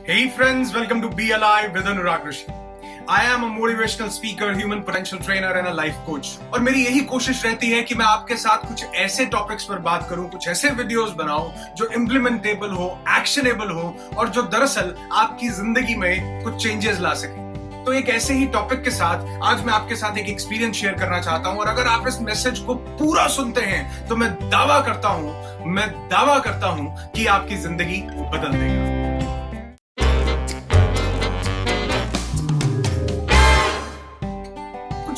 Hey friends, welcome to Be Alive with Anurag Rishi. I am a motivational speaker, human potential trainer and a life coach. और मेरी यही कोशिश रहती है कि मैं आपके साथ कुछ ऐसे टॉपिक्स पर बात करूं, कुछ ऐसे वीडियोस बनाऊं जो इम्प्लीमेंटेबल हो, एक्शनेबल हो और जो दरअसल आपकी जिंदगी में कुछ चेंजेस ला सके। तो एक ऐसे ही टॉपिक के साथ आज मैं आपके साथ एक एक्सपीरियंस शेयर करना चाहता हूं और अगर आप इस मैसेज को पूरा सुनते हैं तो मैं दावा करता हूं कि आपकी जिंदगी बदल देगा।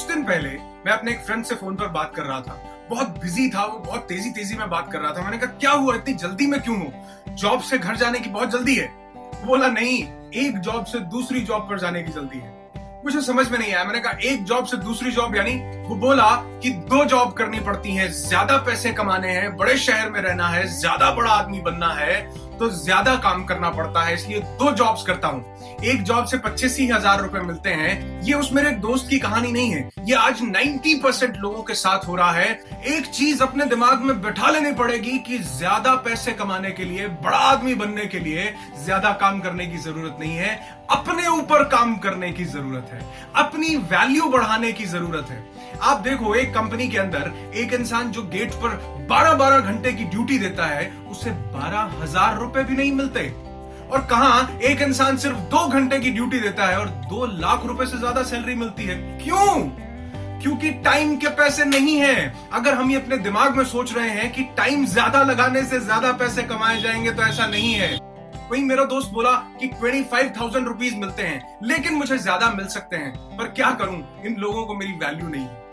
दिन पहले मैं अपने एक फ्रेंड से फोन पर बात कर रहा था। बहुत बिजी था वो, बहुत तेजी में बात कर रहा था। मैंने कहा क्या हुआ, इतनी जल्दी में क्यों हो? जॉब से घर जाने की बहुत जल्दी है? वो बोला नहीं, एक जॉब से दूसरी जॉब पर जाने की जल्दी है। मुझे समझ में नहीं आया। मैंने कहा एक जॉब से दूसरी जॉब यानी? वो बोला कि 2 जॉब करनी पड़ती हैं, ज्यादा पैसे कमाने हैं, बड़े शहर में रहना है, ज्यादा बड़ा आदमी बनना है तो ज्यादा काम करना पड़ता है, इसलिए 2 जॉब्स करता हूं। एक जॉब से 25,000 रुपए मिलते हैं। ये उस मेरे दोस्त की कहानी नहीं है, ये आज 90% लोगों के साथ हो रहा है। एक चीज अपने दिमाग में बैठा लेनी पड़ेगी कि ज्यादा पैसे कमाने के लिए, बड़ा आदमी बनने के लिए ज्यादा काम करने की जरूरत नहीं है, अपने ऊपर काम करने की जरूरत है, अपनी वैल्यू बढ़ाने की जरूरत है। आप देखो, एक कंपनी के अंदर एक इंसान जो गेट पर 12-12 घंटे की ड्यूटी देता है उसे 12,000 रुपए भी नहीं मिलते। और कहां एक इंसान सिर्फ 2 घंटे की ड्यूटी देता है और 2 लाख रुपए से ज्यादा सैलरी मिलती है। क्यों? क्योंकि टाइम के पैसे नहीं है। अगर हम ये अपने दिमाग में सोच रहे हैं कि टाइम ज्यादा लगाने से ज्यादा पैसे कमाए जाएंगे तो ऐसा नहीं है। वही मेरा दोस्त बोला कि 25,000 रुपीज मिलते हैं लेकिन मुझे ज्यादा मिल सकते हैं, पर क्या करूं, इन लोगों को मेरी वैल्यू नहीं है।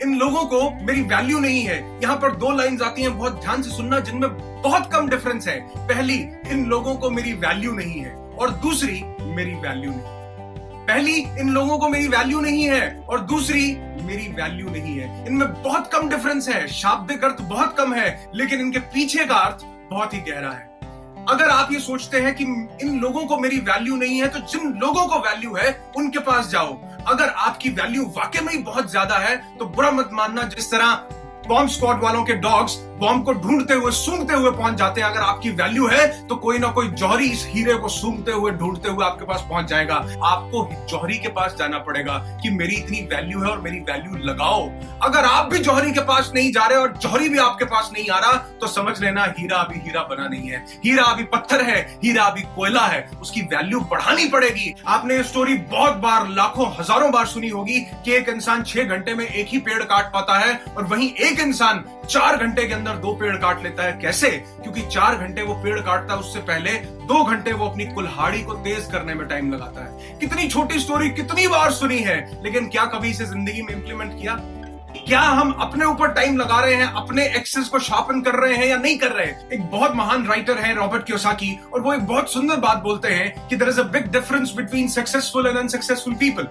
इन लोगों को मेरी वैल्यू नहीं है। यहां पर 2 लाइंस आती हैं, बहुत ध्यान से सुनना, जिनमें बहुत कम डिफरेंस है। पहली, इन लोगों को मेरी वैल्यू नहीं है, और दूसरी, मेरी वैल्यू नहीं। पहली, इन लोगों को मेरी वैल्यू नहीं है और दूसरी, मेरी वैल्यू नहीं है। इनमें बहुत कम डिफरेंस है, शाब्दिक अर्थ बहुत कम है, लेकिन इनके पीछे का अर्थ बहुत ही गहरा है। अगर आप ये सोचते हैं कि इन लोगों को मेरी वैल्यू नहीं है तो जिन लोगों को वैल्यू है उनके पास जाओ। अगर आपकी वैल्यू वाकई में बहुत ज्यादा है तो बुरा मत मानना, जिस तरह बॉम्ब स्क्वाड वालों के डॉग्स बॉम्ब को ढूंढते हुए, सूंघते हुए पहुंच जाते हैं। अगर आपकी वैल्यू है तो कोई ना कोई जौहरी इस हीरे को सूंघते हुए, ढूंढते हुए आपके पास पहुंच जाएगा। आपको जौहरी के पास जाना पड़ेगा कि मेरी इतनी वैल्यू है और मेरी वैल्यू लगाओ। अगर आप भी जौहरी के पास नहीं जा रहे और जौहरी भी आपके पास नहीं आ रहा तो समझ लेना हीरा अभी हीरा बना नहीं है। हीरा अभी पत्थर है, हीरा अभी कोयला है, उसकी वैल्यू बढ़ानी पड़ेगी। आपने ये स्टोरी बहुत बार, लाखों हजारों बार सुनी होगी कि एक इंसान 6 घंटे में एक ही पेड़ काट पाता है और वहीं एक इंसान 4 घंटे के अंदर 2 पेड़ काट लेता है। कैसे? क्योंकि 4 घंटे वो पेड़ काटता है, उससे पहले 2 घंटे वो अपनी कुल्हाड़ी को तेज करने में टाइम लगाता है। कितनी छोटी स्टोरी, कितनी बार सुनी है, लेकिन क्या कभी इसे जिंदगी में इंप्लीमेंट किया? क्या हम अपने ऊपर टाइम लगा रहे हैं, अपने एक्सेस को शार्पन कर रहे हैं या नहीं कर रहे? एक बहुत महान राइटर है रॉबर्ट कियोसाकी, और वो एक बहुत सुंदर बात बोलते हैं कि there is a big difference between successful and unsuccessful people.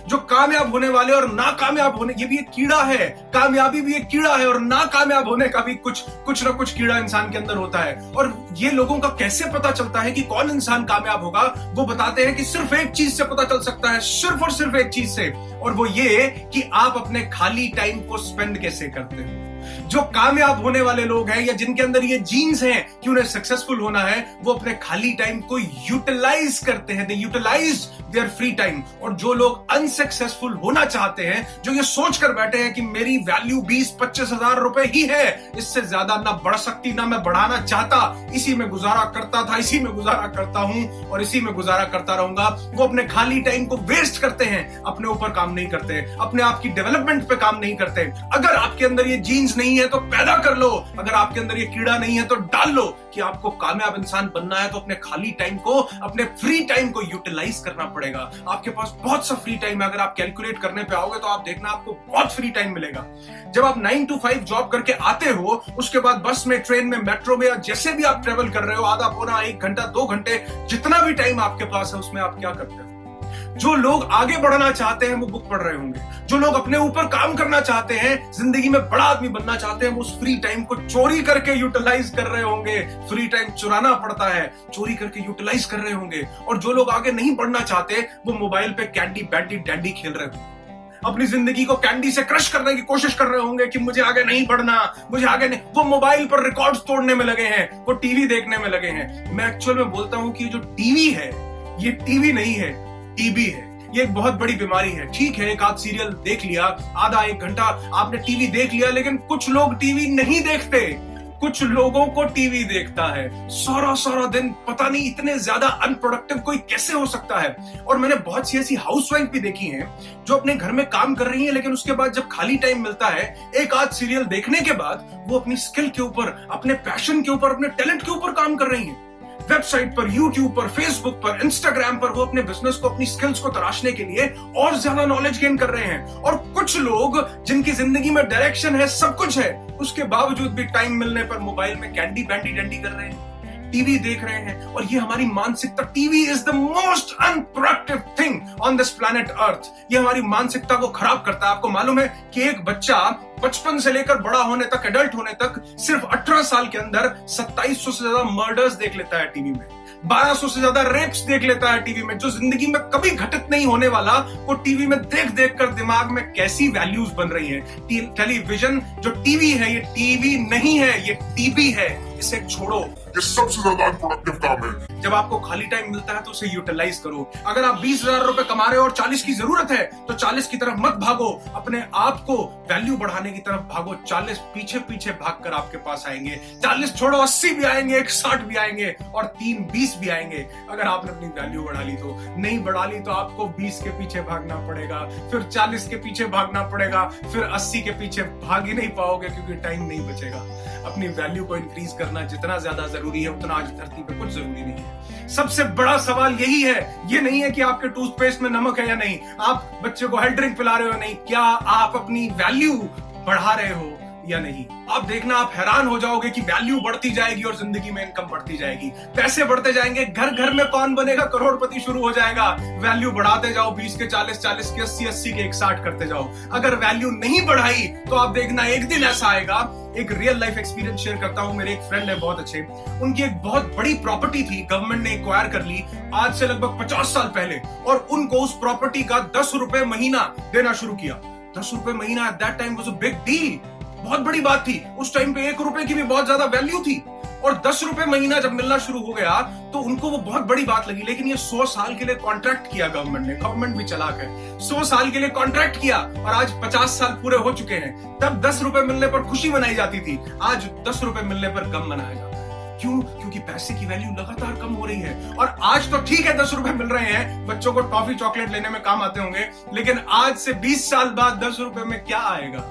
जो कामयाब होने वाले और नाकामयाब होने, ये भी एक कीड़ा है। कामयाबी भी एक कीड़ा है और नाकामयाब होने का भी कुछ ना कुछ कीड़ा इंसान के अंदर होता है। और ये लोगों का कैसे पता चलता है कि कौन इंसान कामयाब होगा? वो बताते हैं कि सिर्फ एक चीज से पता चल सकता है, सिर्फ और सिर्फ एक चीज से, और वो ये कि आप अपने खाली टाइम को स्पेंड कैसे करते हो। जो कामयाब होने वाले लोग हैं या जिनके अंदर ये जीन्स हैं कि उन्हें सक्सेसफुल होना है, वो अपने खाली टाइम को यूटिलाइज करते हैं। They utilize there free time. और जो लोग अनसक्सेसफुल होना चाहते हैं, जो ये सोच कर बैठे हैं कि मेरी वैल्यू 20-25 हजार रुपए ही है, इससे ज्यादा ना बढ़ सकती, ना मैं बढ़ाना चाहता, इसी में गुजारा करता था, इसी में गुजारा करता हूं और इसी में गुजारा करता रहूंगा, वो अपने खाली टाइम को वेस्ट करते हैं, अपने ऊपर काम नहीं करते, अपने आप की डेवलपमेंट पे काम नहीं करते। अगर आपके अंदर ये जीन्स नहीं है तो पैदा कर लो, अगर आपके अंदर ये कीड़ा नहीं है तो डाल लो कि आपको कामयाब इंसान बनना है तो अपने खाली टाइम को, अपने फ्री टाइम को यूटिलाइज करना पड़ेगा। आपके पास बहुत सा फ्री टाइम है। अगर आप कैलकुलेट करने पे आओगे तो आप देखना आपको बहुत फ्री टाइम मिलेगा। जब आप 9 to 5 जॉब करके आते हो, उसके बाद बस में, ट्रेन में, मेट्रो में या जैसे भी आप ट्रेवल कर रहे हो, आधा पौना 1 घंटा 2 घंटे जितना भी टाइम आपके पास है उसमें आप क्या करते हो? जो लोग आगे बढ़ना चाहते हैं वो बुक पढ़ रहे होंगे। जो लोग अपने ऊपर काम करना चाहते हैं, जिंदगी में बड़ा आदमी बनना चाहते हैं, वो उस फ्री टाइम को चोरी करके यूटिलाइज कर रहे होंगे। फ्री टाइम चुराना पड़ता है, चोरी करके यूटिलाइज कर रहे होंगे। और जो लोग आगे नहीं बढ़ना चाहते, वो मोबाइल पे कैंडी बैडी डैंडी खेल रहे होंगे, अपनी जिंदगी को कैंडी से क्रश करने की कोशिश कर रहे होंगे कि मुझे आगे नहीं बढ़ना, मुझे आगे नहीं। वो मोबाइल पर रिकॉर्ड्स तोड़ने में लगे हैं, वो टीवी देखने में लगे हैं। मैं एक्चुअल में बोलता हूं कि जो टीवी है, ये टीवी नहीं है, टीबी है। ये एक बहुत बड़ी बीमारी है। ठीक है, एक आध सीरियल देख लिया, आधा एक घंटा आपने टीवी देख लिया, लेकिन कुछ लोग टीवी नहीं देखते। कुछ लोगों को टीवी देखता है सारा सारा दिन। पता नहीं इतने ज्यादा अनप्रोडक्टिव कोई कैसे हो सकता है। और मैंने बहुत सी ऐसी हाउसवाइफ भी देखी हैं जो अपने घर में काम कर रही हैं, लेकिन उसके बाद जब खाली टाइम मिलता है, एक आध सीरियल देखने के बाद वो अपनी स्किल के ऊपर, अपने पैशन के ऊपर, अपने टैलेंट के ऊपर काम कर रही हैं। वेबसाइट पर, यूट्यूब पर, फेसबुक पर, इंस्टाग्राम पर वो अपने बिजनेस को, अपनी स्किल्स को तराशने के लिए और ज्यादा नॉलेज गेन कर रहे हैं। और कुछ लोग जिनकी जिंदगी में डायरेक्शन है, सब कुछ है, उसके बावजूद भी टाइम मिलने पर मोबाइल में कैंडी बैंडी डंडी कर रहे हैं, टीवी देख रहे हैं। और ये हमारी मानसिकता, TV is the most unproductive thing on this planet earth. ये हमारी मानसिकता को खराब करता है। आपको मालूम है कि एक बच्चा बचपन से लेकर बड़ा होने तक, एडल्ट होने तक, सिर्फ 18 साल के अंदर 2700 से ज्यादा मर्डर्स देख लेता है टीवी में, 1200 से ज्यादा रेप्स देख लेता है टीवी में। जो जिंदगी में कभी घटित नहीं होने वाला, वो टीवी में देख देख कर दिमाग में कैसी वैल्यूज बन रही हैं। टेलीविजन जो टीवी है, ये टीवी नहीं है, ये टीबी है। इसे छोड़ो, ये सबसे ज्यादा अनप्रोडक्टिव काम है। जब आपको खाली टाइम मिलता है तो उसे यूटिलाइज करो। अगर आप 20,000 रुपए कमा रहे हो और 40 की जरूरत है, तो 40 की तरफ मत भागो, अपने आप को वैल्यू बढ़ाने की तरफ भागो। 40 पीछे पीछे भागकर आपके पास आएंगे। 40 छोड़ो, 80 भी आएंगे, 160 भी आएंगे और 320 भी आएंगे। अगर आपने अपनी वैल्यू बढ़ा ली तो। नहीं बढ़ा ली तो आपको 20 के पीछे भागना पड़ेगा, फिर 40 के पीछे भागना पड़ेगा, फिर 80 के पीछे भाग ही नहीं पाओगे क्योंकि टाइम नहीं बचेगा। अपनी वैल्यू को इंक्रीज करना जितना ज्यादा जरूरी है, उतना आज धरती पे कुछ जरूरी नहीं है। सबसे बड़ा सवाल यही है, ये नहीं है कि आपके टूथपेस्ट में नमक है या नहीं, आप बच्चे को हेल्थ ड्रिंक पिला रहे हो या नहीं, क्या आप अपनी वैल्यू बढ़ा रहे हो या नहीं। आप देखना, आप हैरान हो जाओगे कि वैल्यू बढ़ती जाएगी और जिंदगी में इनकम बढ़ती जाएगी, पैसे बढ़ते जाएंगे। घर घर में कौन बनेगा करोड़पति शुरू हो जाएगा। वैल्यू बढ़ाते जाओ, 20 के 40, 40 के 80, 80 के 160 करते जाओ। अगर वैल्यू नहीं बढ़ाई तो आप देखना, एक दिन ऐसा आएगा। एक रियल लाइफ एक्सपीरियंस शेयर करता हूं। मेरे एक फ्रेंड है बहुत अच्छे, उनकी एक बहुत बड़ी प्रॉपर्टी थी, गवर्नमेंट ने एक्वायर कर ली आज से लगभग 50 साल पहले, और उनको उस प्रॉपर्टी का 10 रुपए महीना देना शुरू किया। 10 रुपए महीना at that time was a big deal, बहुत बड़ी बात थी। उस टाइम पे 1 रुपए की भी बहुत ज्यादा वैल्यू थी, और 10 रुपए महीना जब मिलना शुरू हो गया तो उनको वो बहुत बड़ी बात लगी। लेकिन ये 100 साल के लिए कॉन्ट्रैक्ट किया गवर्नमेंट ने। गवर्नमेंट भी चालाक है, 100 साल के लिए कॉन्ट्रैक्ट किया और आज 50 साल पूरे हो चुके हैं। तब 10 रुपए मिलने पर खुशी मनाई जाती थी, आज 10 रुपए मिलने पर गम मनाया जाता है। क्यों? क्योंकि पैसे की वैल्यू लगातार कम हो रही है। और आज तो ठीक है 10 रुपए मिल रहे हैं, बच्चों को टॉफी चॉकलेट लेने में काम आते होंगे, लेकिन आज से 20 साल बाद 10 रुपए में क्या आएगा?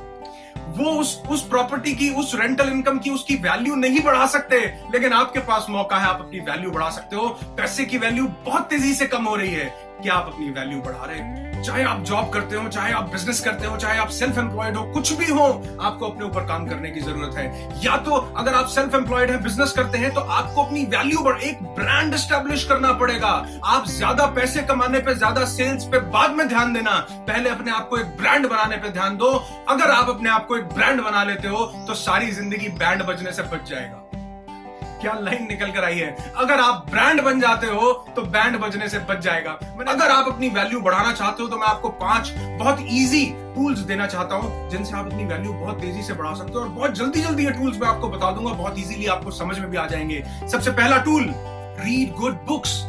वो उस प्रॉपर्टी की, उस रेंटल इनकम की, उसकी वैल्यू नहीं बढ़ा सकते। लेकिन आपके पास मौका है, आप अपनी वैल्यू बढ़ा सकते हो। पैसे की वैल्यू बहुत तेजी से कम हो रही है, क्या आप अपनी वैल्यू बढ़ा रहे हैं? चाहे आप जॉब करते हो, चाहे आप बिजनेस करते हो, चाहे आप सेल्फ एम्प्लॉयड हो, कुछ भी हो, आपको अपने ऊपर काम करने की जरूरत है। या तो अगर आप सेल्फ एम्प्लॉयड है, बिजनेस करते हैं, तो आपको अपनी वैल्यू बढ़, एक ब्रांड एस्टेब्लिश करना पड़ेगा। आप ज्यादा पैसे कमाने पे, ज्यादा सेल्स पे बाद में ध्यान देना, पहले अपने आप को एक ब्रांड बनाने पे ध्यान दो। अगर आप अपने आप को एक ब्रांड बना लेते हो तो सारी जिंदगी बैंड बजने से बच जाएगा। क्या लाइन निकल कर आई है? अगर आप ब्रांड बन जाते हो तो बैंड बजने से बच जाएगा। अगर आप अपनी वैल्यू बढ़ाना चाहते हो तो मैं आपको 5 बहुत इजी टूल्स देना चाहता हूं, जिनसे आप अपनी वैल्यू बहुत तेजी से बढ़ा सकते हो। और बहुत जल्दी जल्दी ये टूल्स मैं आपको बता दूंगा, बहुत इजीली आपको समझ में भी आ जाएंगे। सबसे पहला टूल, रीड गुड बुक्स।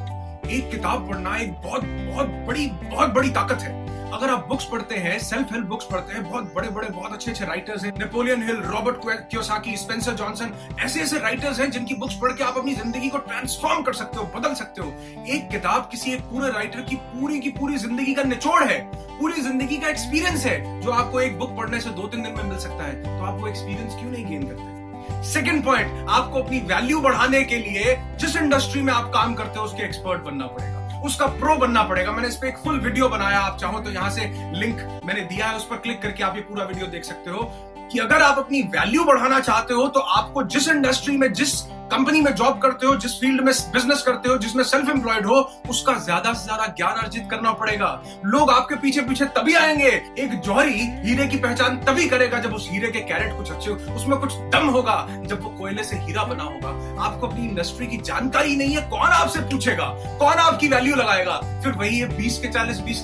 एक किताब पढ़ना एक बहुत बड़ी ताकत है। अगर आप बुक्स पढ़ते हैं, सेल्फ हेल्प बुक्स पढ़ते हैं, बहुत बड़े बहुत अच्छे राइटर्स हैं, Napoleon Hill, Robert Kiyosaki, Spencer Johnson, ऐसे राइटर्स हैं जिनकी बुक्स पढ़ के आप अपनी जिंदगी को ट्रांसफॉर्म कर सकते हो, बदल सकते हो। एक किताब किसी एक पूरे राइटर की पूरी जिंदगी का निचोड़ है, पूरी जिंदगी का एक्सपीरियंस है, जो आपको एक बुक पढ़ने से 2-3 दिन में मिल सकता है। तो आप वो एक्सपीरियंस क्यों नहीं गेन करते? सेकेंड पॉइंट, आपको अपनी वैल्यू बढ़ाने के लिए जिस इंडस्ट्री में आप काम करते हो उसके एक्सपर्ट बनना पड़ेगा, उसका प्रो बनना पड़ेगा। मैंने इस पे एक फुल वीडियो बनाया, आप चाहो तो यहां से लिंक मैंने दिया है, उस पर क्लिक करके आप ये पूरा वीडियो देख सकते हो कि अगर आप अपनी वैल्यू बढ़ाना चाहते हो तो आपको जिस इंडस्ट्री में, जिस कंपनी में जॉब करते हो, जिस फील्ड में बिजनेस करते हो, जिसमें सेल्फ एम्प्लॉयड हो, उसका ज्यादा से ज्यादा ज्ञान अर्जित करना पड़ेगा। लोग आपके पीछे पीछे तभी आएंगे। एक जौहरी हीरे की पहचान तभी करेगा जब उस हीरे के कैरेट कुछ अच्छे, उसमें कुछ दम होगा, जब वो कोयले से हीरा बना होगा। आपको अपनी इंडस्ट्री की जानकारी नहीं है, कौन आपसे पूछेगा, कौन आपकी वैल्यू लगाएगा? फिर वही है 20 के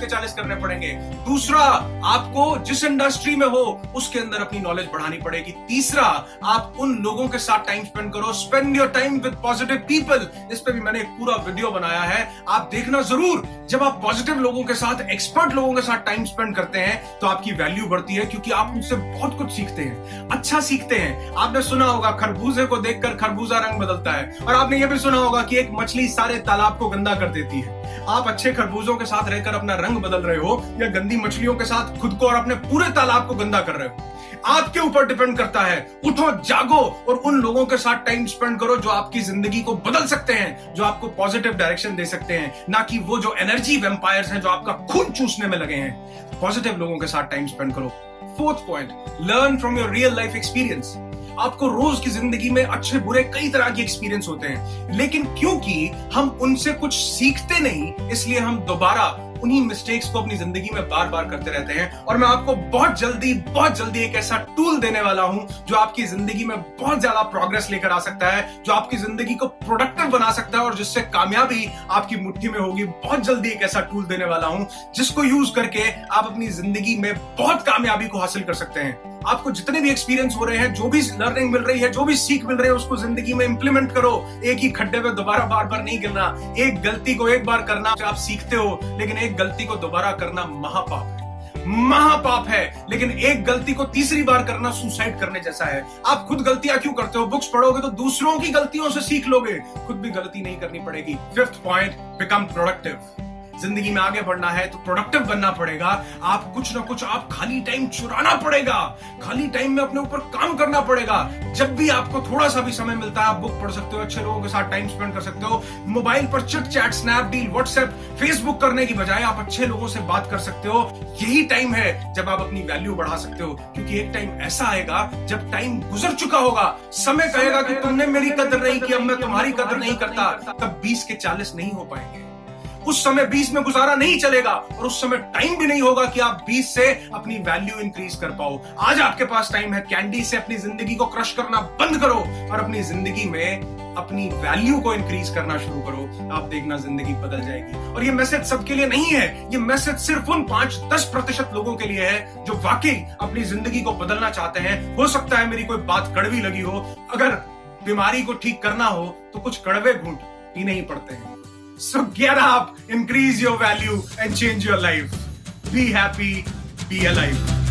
40 करने पड़ेंगे। दूसरा, आपको जिस इंडस्ट्री में हो उसके अंदर अपनी नॉलेज बढ़ानी पड़ेगी। तीसरा, आप उन लोगों के साथ टाइम स्पेंड करो, spend spend your time with positive people, इस पे भी मैंने एक पूरा वीडियो बनाया है, आप देखना जरूर। जब आप पॉजिटिव लोगों के साथ, एक्सपर्ट लोगों के साथ टाइम स्पेंड करते हैं तो आपकी वैल्यू बढ़ती है, क्योंकि आप उनसे बहुत कुछ सीखते हैं, अच्छा सीखते हैं। आपने सुना होगा खरबूजे को देखकर खरबूजा रंग बदलता है, और आपने यह भी सुना होगा कि एक मछली सारे तालाब को गंदा कर देती है। आप अच्छे खरबूजों के साथ रहकर अपना रंग बदल रहे हो या गंदी मछलियों के साथ खुद को और अपने पूरे तालाब को गंदा कर रहे हो, आपके ऊपर डिपेंड करता है। उठो, जागो और उन लोगों के साथ टाइम स्पेंड करो जो आपकी जिंदगी को बदल सकते हैं, जो आपको पॉजिटिव डायरेक्शन दे सकते हैं, ना कि वो जो एनर्जी वैम्पायर्स हैं जो आपका खून चूसने में लगे हैं। पॉजिटिव लोगों के साथ टाइम स्पेंड करो। Fourth point, learn from your real life experience. आपको रोज की जिंदगी में अच्छे बुरे कई तरह के एक्सपीरियंस होते हैं, लेकिन क्योंकि हम उनसे कुछ सीखते नहीं, इसलिए हम दोबारा उन्हीं मिस्टेक्स को अपनी जिंदगी में बार बार करते रहते हैं। और मैं आपको बहुत जल्दी एक ऐसा टूल देने वाला हूं जो आपकी जिंदगी में बहुत ज्यादा प्रोग्रेस लेकर आ सकता है, जो आपकी जिंदगी को प्रोडक्टिव बना सकता है और जिससे कामयाबी आपकी मुट्ठी में होगी। बहुत जल्दी एक ऐसा टूल देने वाला हूं जिसको यूज करके आप अपनी जिंदगी में बहुत कामयाबी को हासिल कर सकते हैं। आपको जितने भी एक्सपीरियंस हो रहे हैं, जो भी लर्निंग मिल रही है, जो भी सीख मिल रही है, उसको जिंदगी में इंप्लीमेंट करो। एक ही खड्डे में दोबारा बार बार नहीं गिरना। एक गलती को एक बार करना आप सीखते हो, लेकिन एक गलती को दोबारा करना महापाप है। लेकिन एक गलती को तीसरी बार करना सुसाइड करने जैसा है। आप खुद गलतियां क्यों करते हो? बुक्स पढ़ोगे तो दूसरों की गलतियों से सीख लोगे, खुद भी गलती नहीं करनी पड़ेगी। Fifth point, become productive. जिंदगी में आगे बढ़ना है तो प्रोडक्टिव बनना पड़ेगा। आप कुछ ना कुछ, आप खाली टाइम चुराना पड़ेगा, खाली टाइम में अपने ऊपर काम करना पड़ेगा। जब भी आपको थोड़ा सा भी समय मिलता है, आप बुक पढ़ सकते हो, अच्छे लोगों के साथ टाइम स्पेंड कर सकते हो। मोबाइल पर chit chat, Snapdeal, WhatsApp, Facebook करने की बजाय आप अच्छे लोगों से बात कर सकते हो। यही टाइम है जब आप अपनी वैल्यू बढ़ा सकते हो, क्योंकि एक टाइम ऐसा आएगा जब टाइम गुजर चुका होगा, समय कहेगा कि तुमने मेरी कदर नहीं की, अब मैं तुम्हारी कदर नहीं करता। तब 20 के 40 नहीं हो पाएंगे। उस समय 20 में गुजारा नहीं चलेगा, और उस समय टाइम भी नहीं होगा कि आप 20 से अपनी वैल्यू इंक्रीज कर पाओ। आज आपके पास टाइम है, कैंडी से अपनी जिंदगी को क्रश करना बंद करो और अपनी जिंदगी में अपनी वैल्यू को इंक्रीज करना शुरू करो। आप देखना जिंदगी बदल जाएगी। और ये मैसेज सबके लिए नहीं है, ये मैसेज सिर्फ उन 5-10% लोगों के लिए है जो वाकई अपनी जिंदगी को बदलना चाहते हैं। हो सकता है मेरी कोई बात कड़वी लगी हो। अगर बीमारी को ठीक करना हो तो कुछ कड़वे घूंट पीने ही पड़ते हैं। So get up, increase your value and change your life. Be happy, be alive.